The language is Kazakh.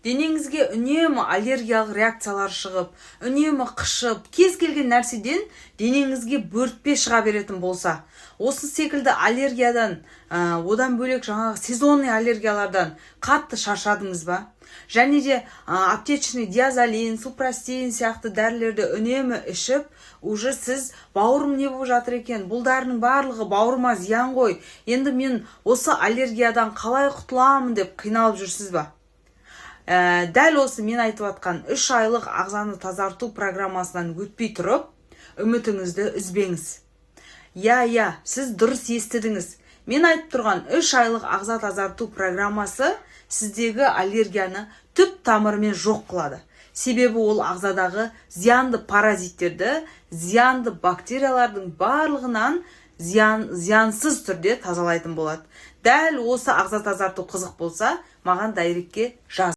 денеңізге үнемі аллергиялық реакциялар шығып, үнемі қышып, кез келген нәрседен денеңізге бөртпе шыға беретін болса, осы секілді аллергиядан, одан бөлек жаңағы сезонный аллергиялардан қатты шаршадыңыз ба? Және де аптечный диазолин, супрастин сияқты дәрілерді үнемі ішіп, уже сіз бауырым не болып жатыр екен, бұл дәрінің барлығы бауырыма зиян ғой, енді мен осы аллергиядан қалай құтыламын деп қиналып жүрсіз ба? Дәл осы мен айтып атқан 3 айлық ағзаны тазарту программасынан өтпей тұрып, үмітіңізді үзбеңіз. Я, сіз дұрыс естідіңіз. Мен айтып тұрған 3 айлық ағза тазарту программасы сіздегі аллергияны түп тамырымен жоқ қылады. Себебі ол ағзадағы зиянды паразиттерді, зиянды бактериялардың барлығынан зиянсыз түрде тазалайтын болады. Дәл осы ағза тазарту қызық болса, маған дайректке жаз.